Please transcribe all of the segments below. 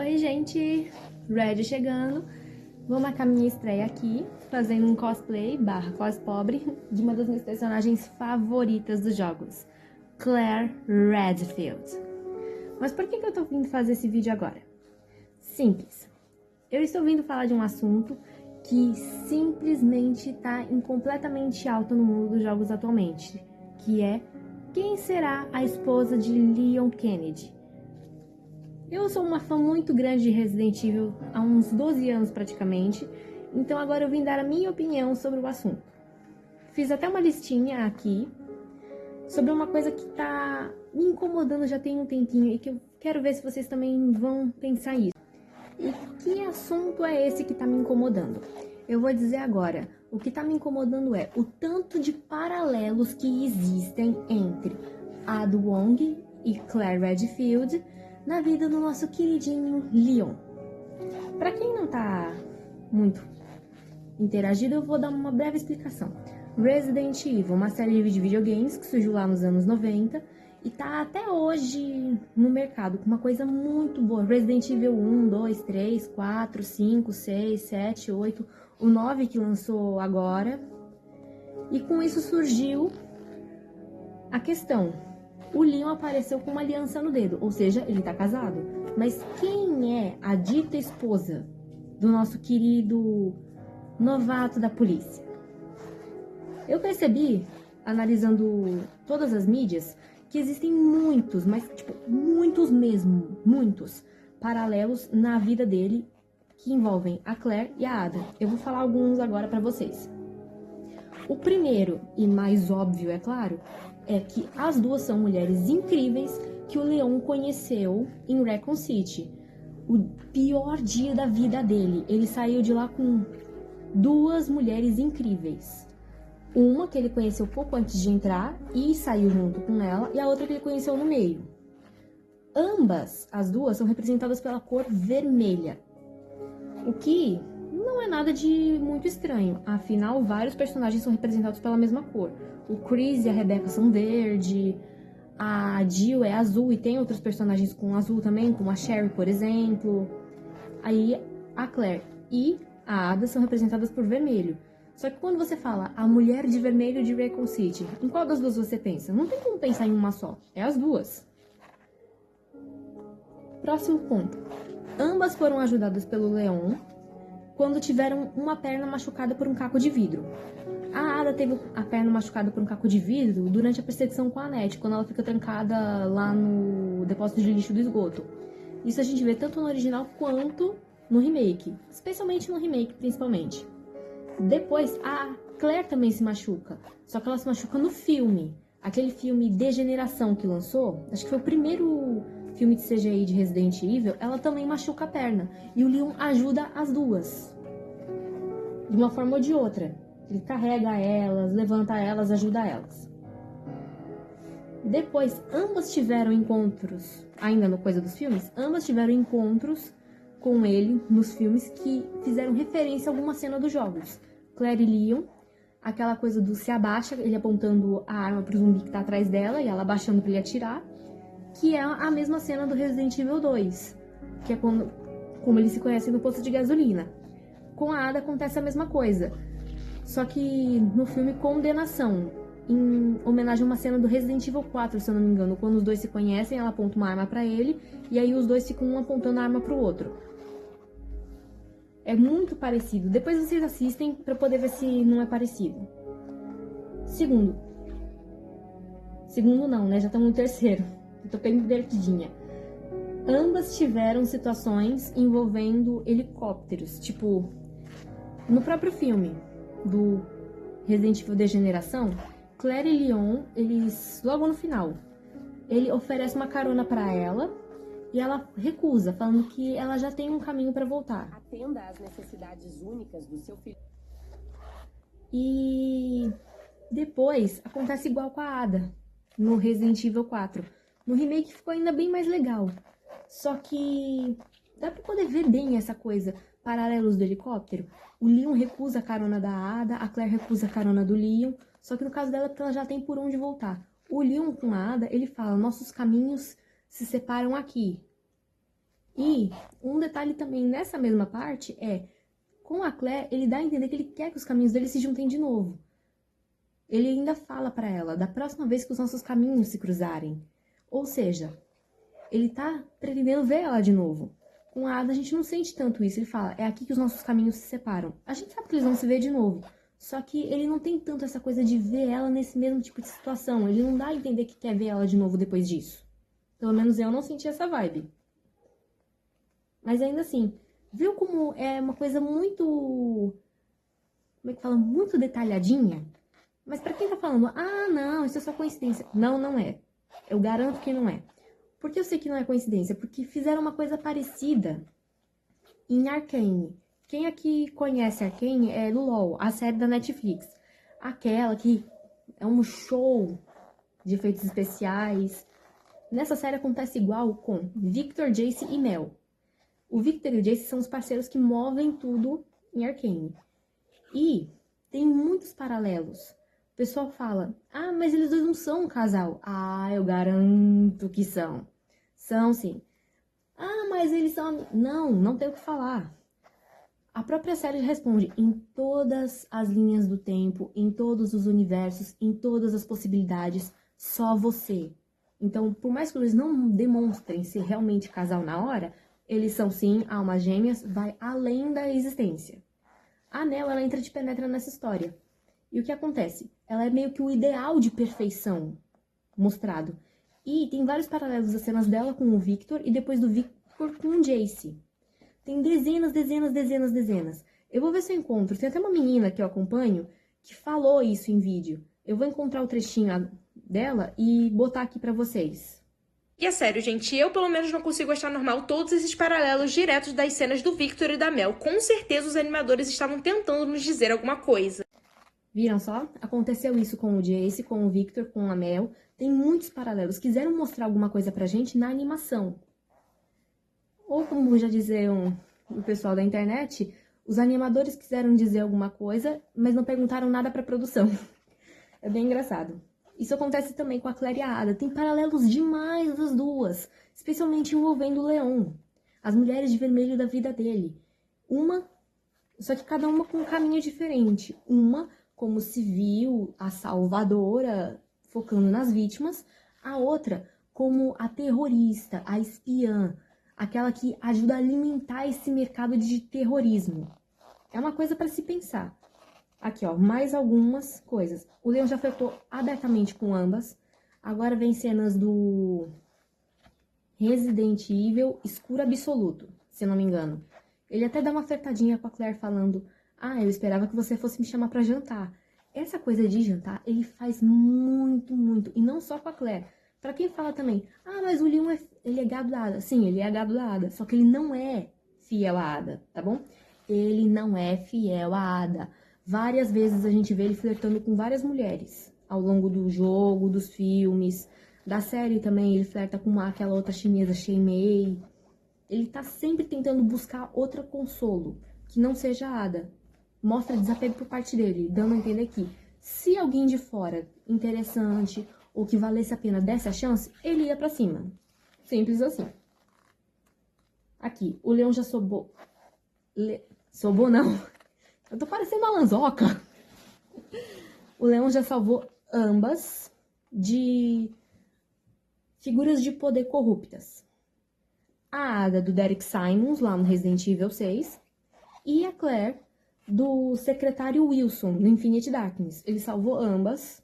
Oi, gente! Red chegando. Vou marcar minha estreia aqui, fazendo um cosplay / cos pobre de uma das minhas personagens favoritas dos jogos, Claire Redfield. Mas por que eu tô vindo fazer esse vídeo agora? Simples. Eu estou vindo falar de um assunto que simplesmente tá completamente alto no mundo dos jogos atualmente, que é quem será a esposa de Leon Kennedy. Eu sou uma fã muito grande de Resident Evil há uns 12 anos praticamente, então agora eu vim dar a minha opinião sobre o assunto. Fiz até uma listinha aqui sobre uma coisa que tá me incomodando já tem um tempinho e que eu quero ver se vocês também vão pensar isso. E que assunto é esse que tá me incomodando? Eu vou dizer agora, o que tá me incomodando é o tanto de paralelos que existem entre Ada Wong e Claire Redfield na vida do nosso queridinho Leon. Para quem não tá muito interagido, eu vou dar uma breve explicação. Resident Evil, uma série de videogames que surgiu lá nos anos 90 e tá até hoje no mercado com uma coisa muito boa. Resident Evil 1, 2, 3, 4, 5, 6, 7, 8, o 9 que lançou agora. E com isso surgiu a questão. O Leon apareceu com uma aliança no dedo, ou seja, ele tá casado. Mas quem é a dita esposa do nosso querido novato da polícia? Eu percebi, analisando todas as mídias, que existem muitos, mas tipo, muitos mesmo, muitos paralelos na vida dele que envolvem a Claire e a Ada. Eu vou falar alguns agora pra vocês. O primeiro, e mais óbvio, é claro, é que as duas são mulheres incríveis que o Leon conheceu em Raccoon City. O pior dia da vida dele. Ele saiu de lá com duas mulheres incríveis. Uma que ele conheceu pouco antes de entrar e saiu junto com ela, e a outra que ele conheceu no meio. Ambas, as duas, são representadas pela cor vermelha. O que não é nada de muito estranho, afinal vários personagens são representados pela mesma cor. O Chris e a Rebecca são verde, a Jill é azul e tem outros personagens com azul também, como a Sherry, por exemplo. Aí a Claire e a Ada são representadas por vermelho. Só que quando você fala a mulher de vermelho de Raccoon City, em qual das duas você pensa? Não tem como pensar em uma só, é as duas. Próximo ponto. Ambas foram ajudadas pelo Leon quando tiveram uma perna machucada por um caco de vidro. A Ada teve a perna machucada por um caco de vidro durante a perseguição com a Annette, quando ela fica trancada lá no depósito de lixo do esgoto. Isso a gente vê tanto no original quanto no remake, especialmente no remake, principalmente. Depois, a Claire também se machuca, só que ela se machuca no filme. Aquele filme Degeneração que lançou, acho que foi o primeiro filme de CGI de Resident Evil, ela também machuca a perna. E o Leon ajuda as duas, de uma forma ou de outra. Ele carrega elas, levanta elas, ajuda elas. Depois, ambas tiveram encontros, ainda no coisa dos filmes, ambas tiveram encontros com ele nos filmes que fizeram referência a alguma cena dos jogos. Claire e Leon, aquela coisa do se abaixa, ele apontando a arma pro zumbi que tá atrás dela e ela abaixando pra ele atirar, que é a mesma cena do Resident Evil 2, que é como eles se conhecem no posto de gasolina. Com a Ada acontece a mesma coisa, só que no filme Condenação, em homenagem a uma cena do Resident Evil 4, se eu não me engano, quando os dois se conhecem, ela aponta uma arma pra ele, e aí os dois ficam um apontando a arma pro outro. É muito parecido. Depois vocês assistem pra poder ver se não é parecido. Segundo não, né? Já estamos no terceiro. Eu tô bem perdidinha. Ambas tiveram situações envolvendo helicópteros. Tipo, no próprio filme do Resident Evil Degeneração, Claire e Leon, eles, logo no final, ele oferece uma carona pra ela e ela recusa, falando que ela já tem um caminho pra voltar. Atenda às necessidades únicas do seu filho. E depois acontece igual com a Ada no Resident Evil 4. No remake ficou ainda bem mais legal. Só que dá pra poder ver bem essa coisa, paralelos do helicóptero. O Leon recusa a carona da Ada, a Claire recusa a carona do Leon. Só que no caso dela, ela já tem por onde voltar. O Leon com a Ada, ele fala, nossos caminhos se separam aqui. E um detalhe também nessa mesma parte é, com a Claire, ele dá a entender que ele quer que os caminhos dele se juntem de novo. Ele ainda fala pra ela, da próxima vez que os nossos caminhos se cruzarem. Ou seja, ele tá pretendendo ver ela de novo. Com a Ada, a gente não sente tanto isso. Ele fala, é aqui que os nossos caminhos se separam. A gente sabe que eles vão se ver de novo. Só que ele não tem tanto essa coisa de ver ela nesse mesmo tipo de situação. Ele não dá a entender que quer ver ela de novo depois disso. Pelo menos eu não senti essa vibe. Mas ainda assim, viu como é uma coisa muito... Como é que fala? Muito detalhadinha. Mas pra quem tá falando, ah, não, isso é só coincidência. Não, não é. Eu garanto que não é. Por que eu sei que não é coincidência? Porque fizeram uma coisa parecida em Arcane. Quem aqui conhece Arcane é do LoL, a série da Netflix. Aquela que é um show de efeitos especiais. Nessa série acontece igual com Victor, Jayce e Mel. O Victor e o Jayce são os parceiros que movem tudo em Arcane. E tem muitos paralelos. O pessoal fala, ah, mas eles dois não são um casal. Ah, eu garanto que são. São sim. Ah, mas eles são... Não, não tem o que falar. A própria série responde em todas as linhas do tempo, em todos os universos, em todas as possibilidades, só você. Então, por mais que eles não demonstrem ser realmente casal na hora, eles são sim almas gêmeas, vai além da existência. A Nel, ela entra de penetra nessa história. E o que acontece? Ela é meio que o ideal de perfeição mostrado. E tem vários paralelos das cenas dela com o Victor e depois do Victor com o Jayce. Tem dezenas. Eu vou ver se eu encontro. Tem até uma menina que eu acompanho que falou isso em vídeo. Eu vou encontrar o trechinho dela e botar aqui pra vocês. E é sério, gente, eu pelo menos não consigo achar normal todos esses paralelos diretos das cenas do Victor e da Mel. Com certeza os animadores estavam tentando nos dizer alguma coisa. Viram só? Aconteceu isso com o Jayce, com o Victor, com a Mel. Tem muitos paralelos. Quiseram mostrar alguma coisa pra gente na animação. Ou como já diziam o pessoal da internet, os animadores quiseram dizer alguma coisa, mas não perguntaram nada pra produção. É bem engraçado. Isso acontece também com a Claire e a Ada. Tem paralelos demais das duas, especialmente envolvendo o Leon. As mulheres de vermelho da vida dele. Só que cada uma com um caminho diferente. Uma como civil, a salvadora, focando nas vítimas. A outra como a terrorista, a espiã, aquela que ajuda a alimentar esse mercado de terrorismo. É uma coisa para se pensar. Aqui, ó, mais algumas coisas. O Leon já flertou abertamente com ambas. Agora vem cenas do Resident Evil Escuro Absoluto, se eu não me engano. Ele até dá uma flertadinha com a Claire falando, ah, eu esperava que você fosse me chamar pra jantar. Essa coisa de jantar, ele faz muito. E não só com a Claire. Pra quem fala também, ah, mas o Leon ele é gado da Ada. Sim, ele é gado da Ada, só que ele não é fiel à Ada, tá bom? Ele não é fiel à Ada. Várias vezes a gente vê ele flertando com várias mulheres. Ao longo do jogo, dos filmes, da série também, ele flerta com aquela outra chinesa, Shei Mei. Ele tá sempre tentando buscar outra consolo, que não seja a Ada. Mostra desapego por parte dele, dando a entender que se alguém de fora, interessante, ou que valesse a pena desse a chance, ele ia pra cima. Simples assim. Aqui, o Leon já sobou... Sobou não. Eu tô parecendo uma lanzoca. O Leon já salvou ambas de figuras de poder corruptas. A Ada do Derek Simons, lá no Resident Evil 6. E a Claire do secretário Wilson, no Infinite Darkness. Ele salvou ambas,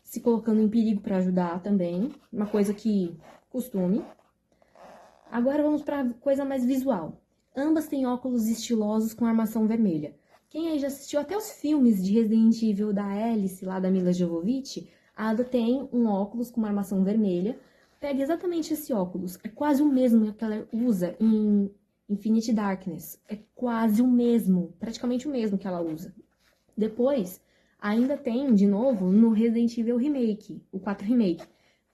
se colocando em perigo para ajudar também. Uma coisa que costume. Agora vamos para coisa mais visual. Ambas têm óculos estilosos com armação vermelha. Quem aí já assistiu até os filmes de Resident Evil da Alice, lá da Mila Jovovich, a Ada tem um óculos com uma armação vermelha. Pega exatamente esse óculos. É quase o mesmo que ela usa em Infinite Darkness. É quase o mesmo, praticamente o mesmo que ela usa. Depois, ainda tem, de novo, no Resident Evil Remake, o 4 Remake. O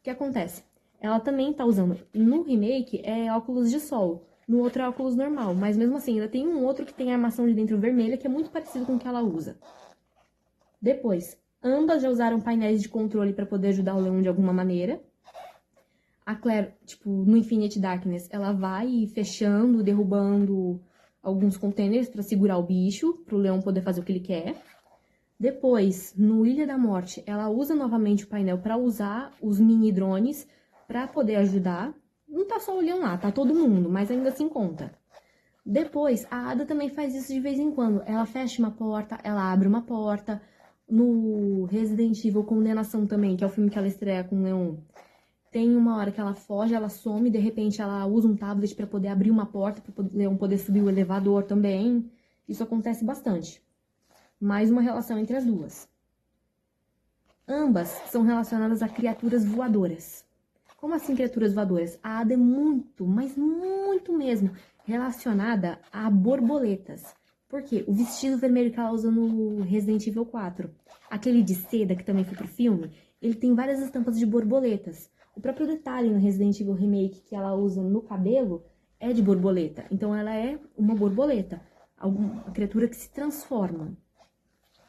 que acontece? Ela também tá usando, no Remake, óculos de sol. No outro é óculos normal, mas mesmo assim, ainda tem um outro que tem a armação de dentro vermelha, que é muito parecido com o que ela usa. Depois, ambas já usaram painéis de controle para poder ajudar o Leon de alguma maneira. A Claire, tipo, no Infinite Darkness, ela vai fechando, derrubando alguns containers pra segurar o bicho, pro leão poder fazer o que ele quer. Depois, no Ilha da Morte, ela usa novamente o painel pra usar os mini drones pra poder ajudar. Não tá só o leão lá, tá todo mundo, mas ainda assim conta. Depois, a Ada também faz isso de vez em quando. Ela fecha uma porta, ela abre uma porta. No Resident Evil Condenação também, que é o filme que ela estreia com o Leon, tem uma hora que ela foge, ela some, de repente ela usa um tablet para poder abrir uma porta, para o Leon poder subir o elevador também. Isso acontece bastante. Mais uma relação entre as duas. Ambas são relacionadas a criaturas voadoras. Como assim criaturas voadoras? A Ada é muito, mas muito mesmo, relacionada a borboletas. Por quê? O vestido vermelho que ela usa no Resident Evil 4, aquele de seda que também foi pro filme, ele tem várias estampas de borboletas. O próprio detalhe no Resident Evil Remake que ela usa no cabelo é de borboleta. Então ela é uma borboleta, uma criatura que se transforma.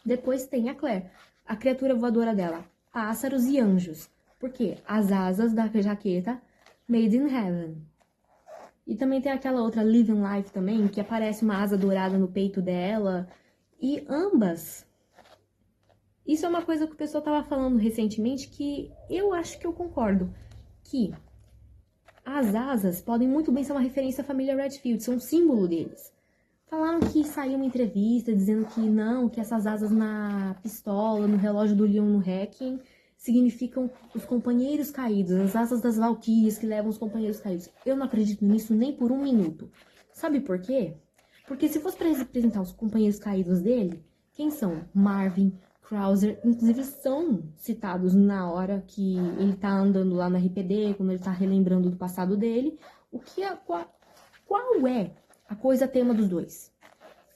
Depois tem a Claire, a criatura voadora dela, pássaros e anjos. Por quê? As asas da jaqueta Made in Heaven. E também tem aquela outra Living Life também, que aparece uma asa dourada no peito dela. E ambas... Isso é uma coisa que o pessoal tava falando recentemente que eu acho que eu concordo. Que as asas podem muito bem ser uma referência à família Redfield, são um símbolo deles. Falaram que saiu uma entrevista dizendo que não, que essas asas na pistola, no relógio do Leon no Hacking, significam os companheiros caídos, as asas das valquírias que levam os companheiros caídos. Eu não acredito nisso nem por um minuto. Sabe por quê? Porque se fosse para representar os companheiros caídos dele, quem são? Marvin, Krauser, inclusive são citados na hora que ele tá andando lá no RPD, quando ele tá relembrando do passado dele. Qual é a coisa tema dos dois?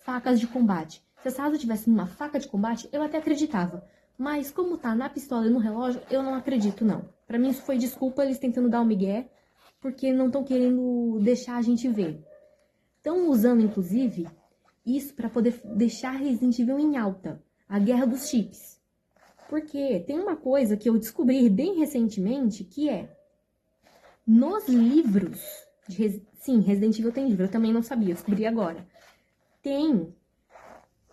Facas de combate. Se essa asa tivesse uma faca de combate, eu até acreditava. Mas como tá na pistola e no relógio, eu não acredito, não. Pra mim isso foi desculpa, eles tentando dar um migué, porque não estão querendo deixar a gente ver. Estão usando, inclusive, isso pra poder deixar Resident Evil em alta. A guerra dos chips. Porque tem uma coisa que eu descobri bem recentemente, que é... Nos livros... Sim, Resident Evil tem livro, eu também não sabia, descobri agora. Tem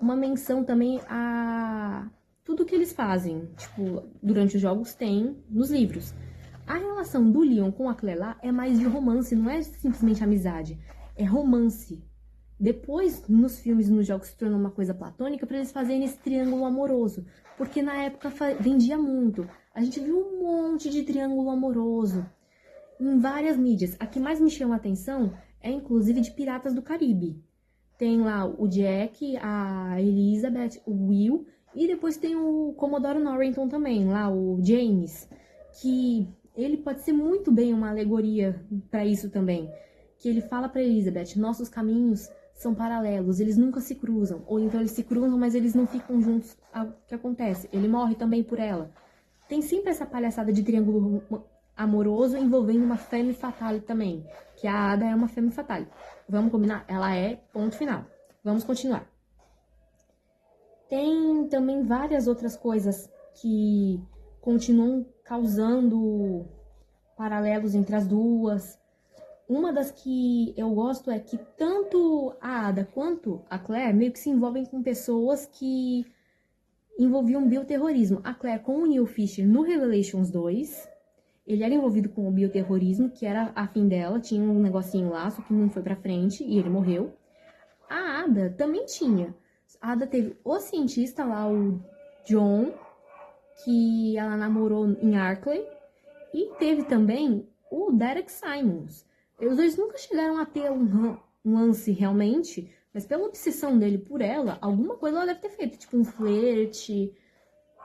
uma menção também a... Tudo que eles fazem, tipo, durante os jogos tem nos livros. A relação do Leon com a Claire lá é mais de romance, não é simplesmente amizade. É romance. Depois, nos filmes e nos jogos, se tornou uma coisa platônica para eles fazerem esse triângulo amoroso. Porque na época vendia muito. A gente viu um monte de triângulo amoroso em várias mídias. A que mais me chama a atenção é, inclusive, de Piratas do Caribe. Tem lá o Jack, a Elizabeth, o Will... E depois tem o Commodore Norrington também, lá o James, que ele pode ser muito bem uma alegoria para isso também. Que ele fala para Elizabeth, nossos caminhos são paralelos, eles nunca se cruzam. Ou então eles se cruzam, mas eles não ficam juntos. O que acontece? Ele morre também por ela. Tem sempre essa palhaçada de triângulo amoroso envolvendo uma femme fatale também. Que a Ada é uma femme fatale. Vamos combinar? Ela é ponto final. Vamos continuar. Tem também várias outras coisas que continuam causando paralelos entre as duas. Uma das que eu gosto é que tanto a Ada quanto a Claire meio que se envolvem com pessoas que envolviam bioterrorismo. A Claire com o Neil Fisher no Revelations 2. Ele era envolvido com o bioterrorismo, que era a fim dela. Tinha um negocinho lá, só que não foi pra frente e ele morreu. A Ada também tinha. A Ada teve o cientista lá, o John, que ela namorou em Arklay. E teve também o Derek Simons. Os dois nunca chegaram a ter um lance realmente, mas pela obsessão dele por ela, alguma coisa ela deve ter feito. Tipo um flerte.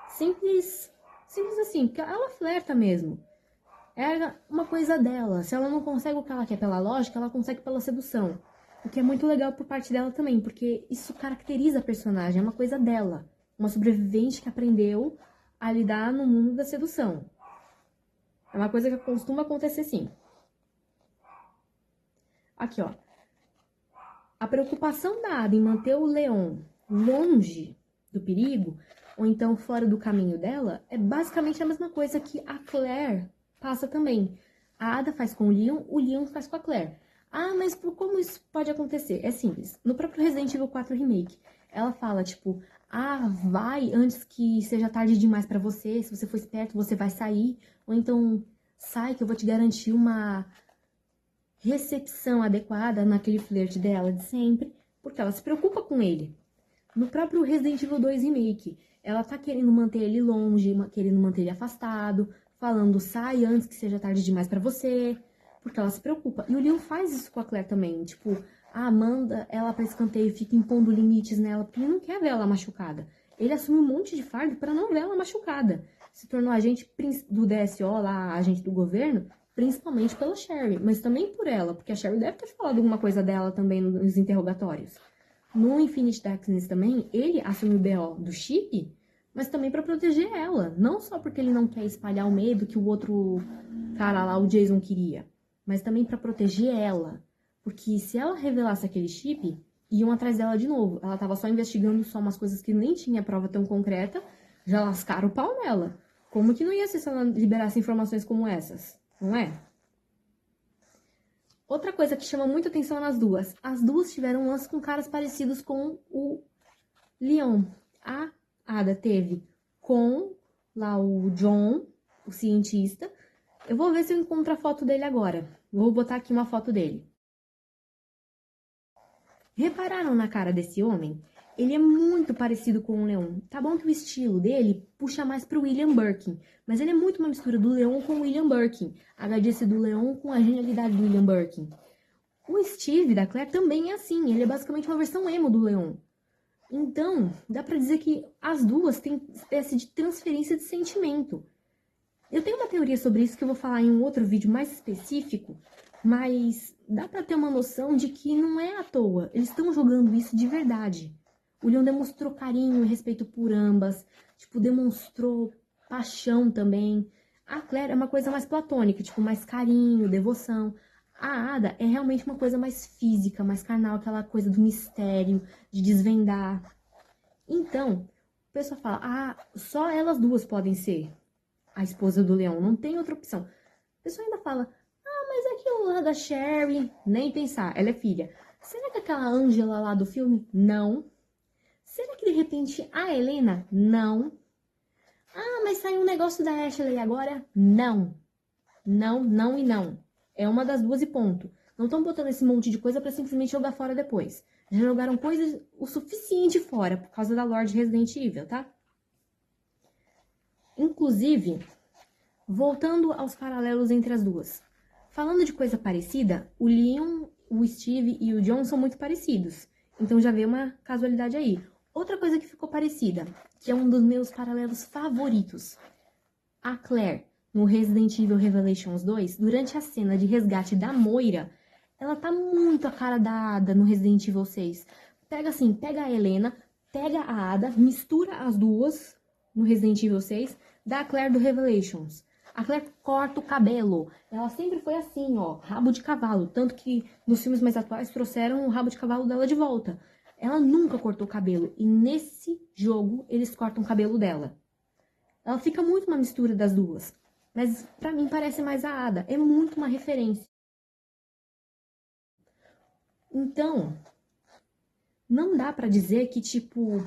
Simples assim, porque ela flerta mesmo. É uma coisa dela. Se ela não consegue o que ela quer pela lógica, ela consegue pela sedução. O que é muito legal por parte dela também, porque isso caracteriza a personagem, é uma coisa dela. Uma sobrevivente que aprendeu a lidar no mundo da sedução. É uma coisa que costuma acontecer sim. Aqui, ó. A preocupação da Ada em manter o Leon longe do perigo, ou então fora do caminho dela, é basicamente a mesma coisa que a Claire passa também. A Ada faz com o Leon faz com a Claire. Ah, mas como isso pode acontecer? É simples. No próprio Resident Evil 4 Remake, ela fala, tipo, vai antes que seja tarde demais pra você. Se você for esperto, você vai sair. Ou então, sai que eu vou te garantir uma recepção adequada naquele flerte dela de sempre. Porque ela se preocupa com ele. No próprio Resident Evil 2 Remake, ela tá querendo manter ele longe, querendo manter ele afastado, falando, sai antes que seja tarde demais pra você. Porque ela se preocupa. E o Leon faz isso com a Claire também. Tipo, manda ela pra escanteio, fica impondo limites nela, porque ele não quer ver ela machucada. Ele assume um monte de fardo pra não ver ela machucada. Se tornou agente do DSO, lá, agente do governo, principalmente pela Sherry, mas também por ela, porque a Sherry deve ter falado alguma coisa dela também nos interrogatórios. No Infinite Darkness também, ele assume o BO do chip, mas também pra proteger ela. Não só porque ele não quer espalhar o medo que o outro cara lá, o Jason, queria, mas também pra proteger ela. Porque se ela revelasse aquele chip, iam atrás dela de novo. Ela tava só investigando só umas coisas que nem tinha prova tão concreta, já lascaram o pau nela. Como que não ia ser se ela liberasse informações como essas, não é? Outra coisa que chama muita atenção nas duas. As duas tiveram um lance com caras parecidos com o Leon. A Ada teve com lá o John, o cientista. Eu vou ver se eu encontro a foto dele agora. Vou botar aqui uma foto dele. Repararam na cara desse homem? Ele é muito parecido com o Leon. Tá bom que o estilo dele puxa mais pro William Birkin, mas ele é muito uma mistura do Leon com o William Birkin. A gadice do Leon com a genialidade do William Birkin. O Steve da Claire também é assim. Ele é basicamente uma versão emo do Leon. Então, dá pra dizer que as duas têm espécie de transferência de sentimento. Eu tenho uma teoria sobre isso que eu vou falar em um outro vídeo mais específico, mas dá pra ter uma noção de que não é à toa. Eles estão jogando isso de verdade. O Leon demonstrou carinho e respeito por ambas, tipo, demonstrou paixão também. A Claire é uma coisa mais platônica, tipo, mais carinho, devoção. A Ada é realmente uma coisa mais física, mais carnal, aquela coisa do mistério, de desvendar. Então, o pessoal fala, só elas duas podem ser a esposa do Leon, não tem outra opção. O pessoal ainda fala, mas aquilo lá da Sherry, nem pensar, ela é filha. Será que aquela Angela lá do filme? Não. Será que de repente a Helena? Não. Mas saiu um negócio da Ashley agora? Não. Não, não e não. É uma das duas e ponto. Não estão botando esse monte de coisa pra simplesmente jogar fora depois. Já jogaram coisas o suficiente fora por causa da Lorde Resident Evil, tá? Inclusive, voltando aos paralelos entre as duas. Falando de coisa parecida, o Leon, o Steve e o John são muito parecidos. Então já veio uma casualidade aí. Outra coisa que ficou parecida, que é um dos meus paralelos favoritos. A Claire, no Resident Evil Revelations 2, durante a cena de resgate da Moira, ela tá muito a cara da Ada no Resident Evil 6. Pega a Helena, pega a Ada, mistura as duas no Resident Evil 6, da Claire do Revelations. A Claire corta o cabelo. Ela sempre foi assim, ó, rabo de cavalo. Tanto que nos filmes mais atuais trouxeram o rabo de cavalo dela de volta. Ela nunca cortou o cabelo. E nesse jogo, eles cortam o cabelo dela. Ela fica muito uma mistura das duas. Mas pra mim parece mais a Ada. É muito uma referência. Então, não dá pra dizer que, tipo,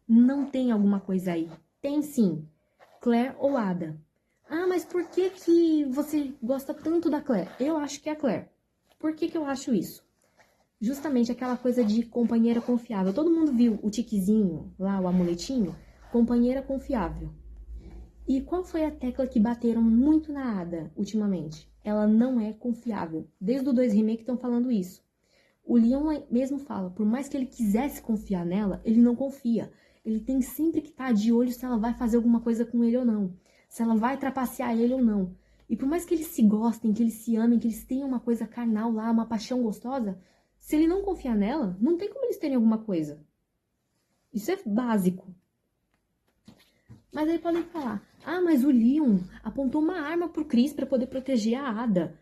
não tem alguma coisa aí. Tem sim. Claire ou Ada. Mas por que você gosta tanto da Claire? Eu acho que é a Claire. Por que eu acho isso? Justamente aquela coisa de companheira confiável. Todo mundo viu o tiquezinho lá, o amuletinho? Companheira confiável. E qual foi a tecla que bateram muito na Ada ultimamente? Ela não é confiável. Desde o 2 Remake estão falando isso. O Leon mesmo fala, por mais que ele quisesse confiar nela, ele não confia. Ele tem sempre que estar de olho se ela vai fazer alguma coisa com ele ou não. Se ela vai trapacear ele ou não. E por mais que eles se gostem, que eles se amem, que eles tenham uma coisa carnal lá, uma paixão gostosa, se ele não confiar nela, não tem como eles terem alguma coisa. Isso é básico. Mas aí podem falar, mas o Leon apontou uma arma pro Chris pra poder proteger a Ada.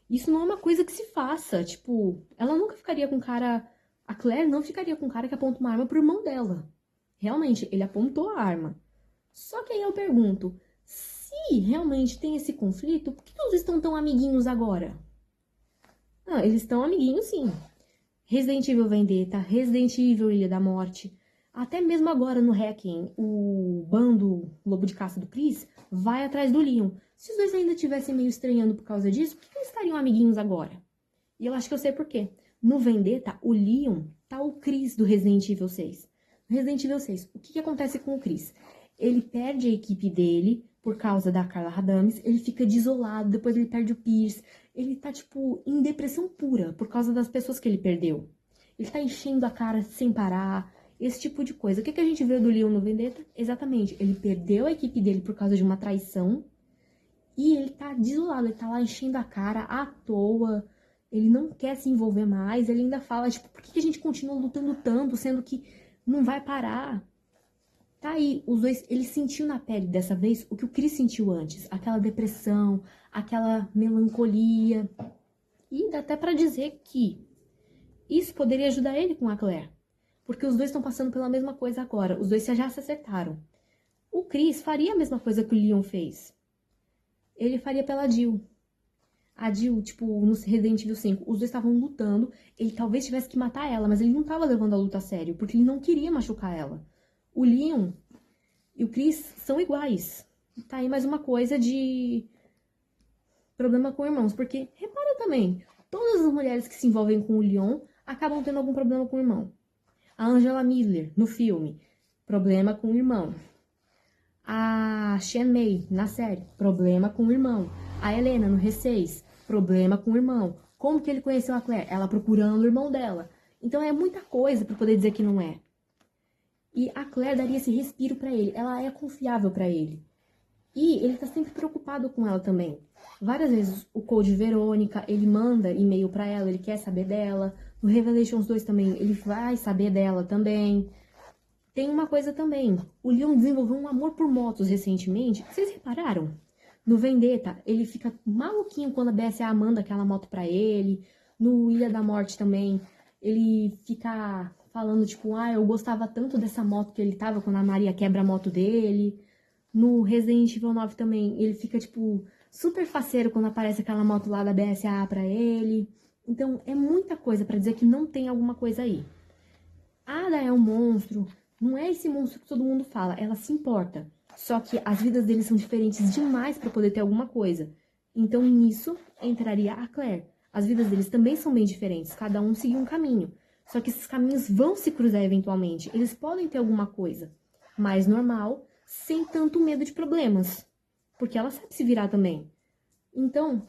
Isso não é uma coisa que se faça. Tipo, ela nunca ficaria com cara... A Claire não ficaria com cara que aponta uma arma pro irmão dela. Realmente, ele apontou a arma. Só que aí eu pergunto, se se realmente tem esse conflito, por que eles estão tão amiguinhos agora? Ah, eles estão amiguinhos sim. Resident Evil Vendetta, Resident Evil Ilha da Morte, até mesmo agora no Hacking, o bando Lobo de Caça do Chris vai atrás do Leon. Se os dois ainda estivessem meio estranhando por causa disso, por que eles estariam amiguinhos agora? E eu acho que eu sei por quê. No Vendetta, o Leon tá o Chris do Resident Evil 6. No Resident Evil 6, o que acontece com o Chris? Ele perde a equipe dele por causa da Carla Radames, ele fica desolado, depois ele perde o Pierce. Ele tá, tipo, em depressão pura por causa das pessoas que ele perdeu. Ele tá enchendo a cara sem parar, esse tipo de coisa. O que a gente vê do Leon no Vendetta? Exatamente, ele perdeu a equipe dele por causa de uma traição e ele tá desolado, ele tá lá enchendo a cara à toa, ele não quer se envolver mais, ele ainda fala, tipo, por que a gente continua lutando tanto, sendo que não vai parar? Tá aí, os dois, ele sentiu na pele dessa vez o que o Chris sentiu antes, aquela depressão, aquela melancolia. E dá até pra dizer que isso poderia ajudar ele com a Claire, porque os dois estão passando pela mesma coisa agora, os dois já se acertaram. O Chris faria a mesma coisa que o Leon fez. Ele faria pela Jill. A Jill, tipo, no Resident Evil 5, os dois estavam lutando, ele talvez tivesse que matar ela, mas ele não estava levando a luta a sério, porque ele não queria machucar ela. O Leon e o Chris são iguais. Tá aí mais uma coisa de problema com irmãos, porque, repara também, todas as mulheres que se envolvem com o Leon acabam tendo algum problema com o irmão. A Angela Miller, no filme, problema com o irmão. A Shen Mei, na série, problema com o irmão. A Helena, no R6, problema com o irmão. Como que ele conheceu a Claire? Ela procurando o irmão dela. Então é muita coisa pra poder dizer que não é. E a Claire daria esse respiro pra ele. Ela é confiável pra ele. E ele tá sempre preocupado com ela também. Várias vezes o Code Verônica, ele manda e-mail pra ela, ele quer saber dela. No Revelations 2 também, ele vai saber dela também. Tem uma coisa também. O Leon desenvolveu um amor por motos recentemente. Vocês repararam? No Vendetta, ele fica maluquinho quando a BSA manda aquela moto pra ele. No Ilha da Morte também, ele fica falando, tipo, eu gostava tanto dessa moto que ele tava quando a Maria quebra a moto dele. No Resident Evil 9 também, ele fica, tipo, super faceiro quando aparece aquela moto lá da BSA pra ele. Então, é muita coisa pra dizer que não tem alguma coisa aí. A Ada é um monstro. Não é esse monstro que todo mundo fala. Ela se importa. Só que as vidas deles são diferentes demais pra poder ter alguma coisa. Então, nisso, entraria a Claire. As vidas deles também são bem diferentes. Cada um seguiu um caminho. Só que esses caminhos vão se cruzar eventualmente. Eles podem ter alguma coisa mais normal, sem tanto medo de problemas. Porque ela sabe se virar também. Então,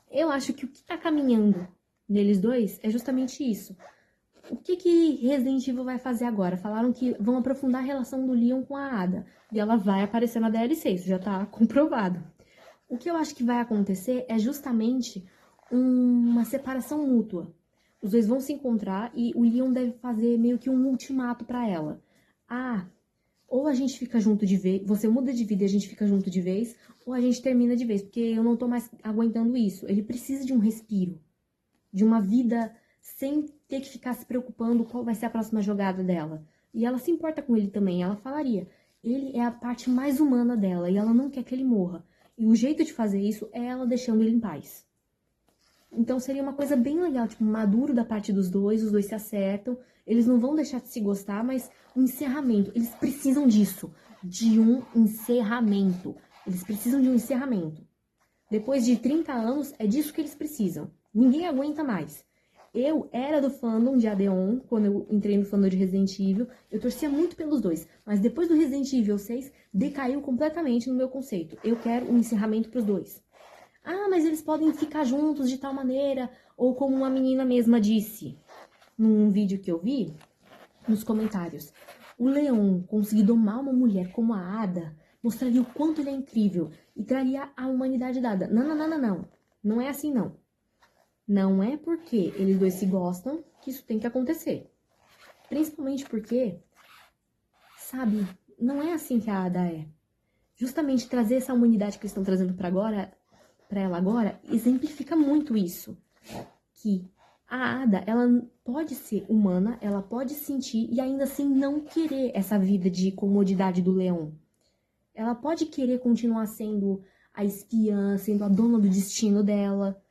eu acho que o que tá caminhando neles dois é justamente isso. O que Resident Evil vai fazer agora? Falaram que vão aprofundar a relação do Leon com a Ada. E ela vai aparecer na DLC, isso já tá comprovado. O que eu acho que vai acontecer é justamente uma separação mútua. Os dois vão se encontrar e o Leon deve fazer meio que um ultimato pra ela. Ou a gente fica junto de vez, você muda de vida e a gente fica junto de vez, ou a gente termina de vez, porque eu não tô mais aguentando isso. Ele precisa de um respiro, de uma vida sem ter que ficar se preocupando qual vai ser a próxima jogada dela. E ela se importa com ele também, ela falaria. Ele é a parte mais humana dela e ela não quer que ele morra. E o jeito de fazer isso é ela deixando ele em paz. Então seria uma coisa bem legal, tipo, maduro da parte dos dois, os dois se acertam, eles não vão deixar de se gostar, mas um encerramento, eles precisam disso, de um encerramento. Eles precisam de um encerramento. Depois de 30 anos, é disso que eles precisam. Ninguém aguenta mais. Eu era do fandom de Adeon, quando eu entrei no fandom de Resident Evil, eu torcia muito pelos dois, mas depois do Resident Evil 6, decaiu completamente no meu conceito. Eu quero um encerramento pros dois. Mas eles podem ficar juntos de tal maneira, ou como uma menina mesma disse num vídeo que eu vi, nos comentários. O Leon conseguir domar uma mulher como a Ada mostraria o quanto ele é incrível e traria a humanidade dada. Não. Não é assim, não. Não é porque eles dois se gostam que isso tem que acontecer. Principalmente porque, sabe, não é assim que a Ada é. Justamente trazer essa humanidade que eles estão trazendo pra ela agora, exemplifica muito isso. Que a Ada, ela pode ser humana, ela pode sentir e ainda assim não querer essa vida de comodidade do Leon. Ela pode querer continuar sendo a espiã, sendo a dona do destino dela.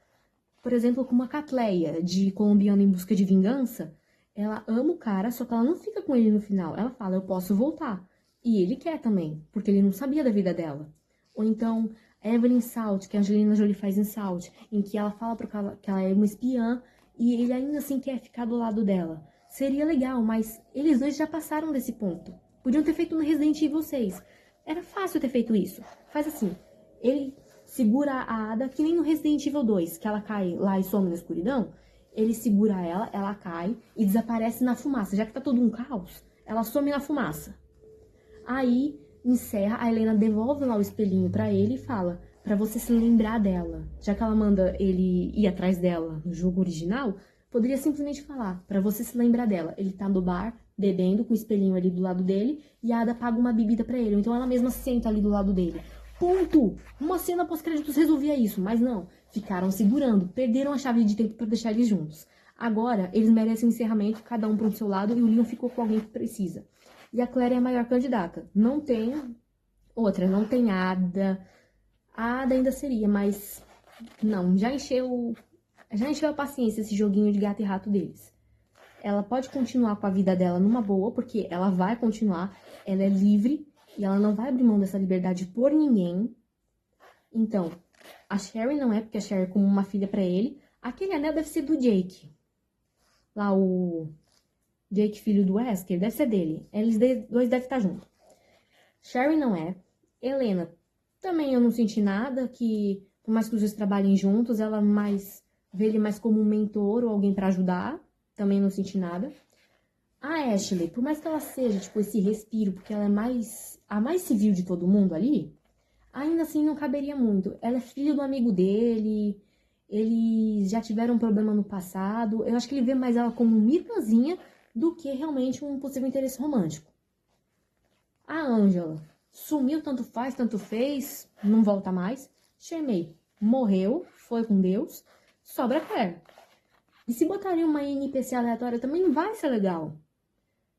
Por exemplo, como a Catleia, de Colombiana em Busca de Vingança, ela ama o cara, só que ela não fica com ele no final. Ela fala, eu posso voltar. E ele quer também, porque ele não sabia da vida dela. Ou então, Evelyn Salt, que a Angelina Jolie faz em Salt, em que ela fala pro cara que ela é uma espiã e ele ainda assim quer ficar do lado dela. Seria legal, mas eles dois já passaram desse ponto. Podiam ter feito no Resident Evil 6. Era fácil ter feito isso. Faz assim, ele segura a Ada, que nem no Resident Evil 2, que ela cai lá e some na escuridão. Ele segura ela cai e desaparece na fumaça. Já que tá todo um caos, ela some na fumaça. Aí, encerra, a Helena devolve lá o espelhinho pra ele e fala, pra você se lembrar dela. Já que ela manda ele ir atrás dela no jogo original, poderia simplesmente falar, pra você se lembrar dela. Ele tá no bar, bebendo, com o espelhinho ali do lado dele, e a Ada paga uma bebida pra ele. Então ela mesma senta ali do lado dele. Ponto! Uma cena pós-créditos resolvia isso, mas não. Ficaram segurando, perderam a chave de tempo pra deixar eles juntos. Agora, eles merecem um encerramento, cada um pro seu lado, e o Leon ficou com alguém que precisa. E a Claire é a maior candidata. Não tem outra, não tem Ada. A Ada ainda seria, mas não, já encheu a paciência esse joguinho de gato e rato deles. Ela pode continuar com a vida dela numa boa, porque ela vai continuar, ela é livre e ela não vai abrir mão dessa liberdade por ninguém. Então, a Sherry não é, porque a Sherry é como uma filha pra ele. Aquele anel deve ser do Jake. Lá o Jake, filho do Wesker, deve ser dele. Eles dois devem estar juntos. Sherry não é. Helena, também eu não senti nada, que por mais que os dois trabalhem juntos, ela vê ele mais como um mentor ou alguém pra ajudar. Também não senti nada. A Ashley, por mais que ela seja, tipo, esse respiro, porque ela é a mais civil de todo mundo ali, ainda assim não caberia muito. Ela é filha do amigo dele, eles já tiveram um problema no passado. Eu acho que ele vê mais ela como uma irmãzinha do que realmente um possível interesse romântico. A Angela sumiu, tanto faz, tanto fez, não volta mais. Shermay morreu, foi com Deus, sobra Claire. E se botarem uma NPC aleatória também não vai ser legal.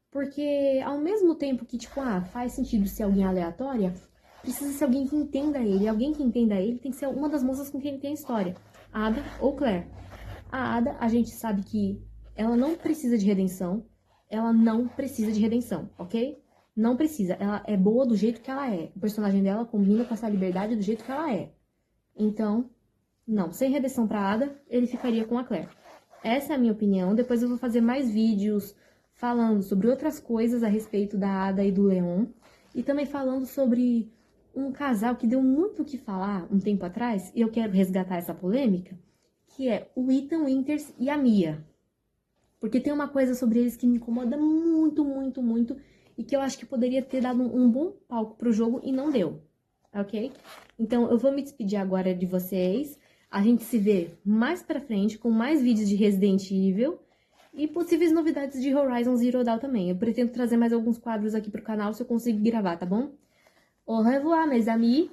Porque ao mesmo tempo que, tipo, faz sentido ser alguém aleatória, precisa ser alguém que entenda ele. E alguém que entenda ele tem que ser uma das moças com quem ele tem história. Ada ou Claire. A Ada, a gente sabe que ela não precisa de redenção. Ela não precisa de redenção, ok? Não precisa. Ela é boa do jeito que ela é. O personagem dela combina com essa liberdade do jeito que ela é. Então, não. Sem redenção pra Ada, ele ficaria com a Claire. Essa é a minha opinião. Depois eu vou fazer mais vídeos falando sobre outras coisas a respeito da Ada e do Leon. E também falando sobre um casal que deu muito o que falar um tempo atrás. E eu quero resgatar essa polêmica. Que é o Ethan Winters e a Mia. Porque tem uma coisa sobre eles que me incomoda muito, muito, muito. E que eu acho que poderia ter dado um bom palco pro jogo e não deu. Ok? Então eu vou me despedir agora de vocês. A gente se vê mais pra frente com mais vídeos de Resident Evil e possíveis novidades de Horizon Zero Dawn também. Eu pretendo trazer mais alguns quadros aqui pro canal se eu conseguir gravar, tá bom? Au revoir, mes amis!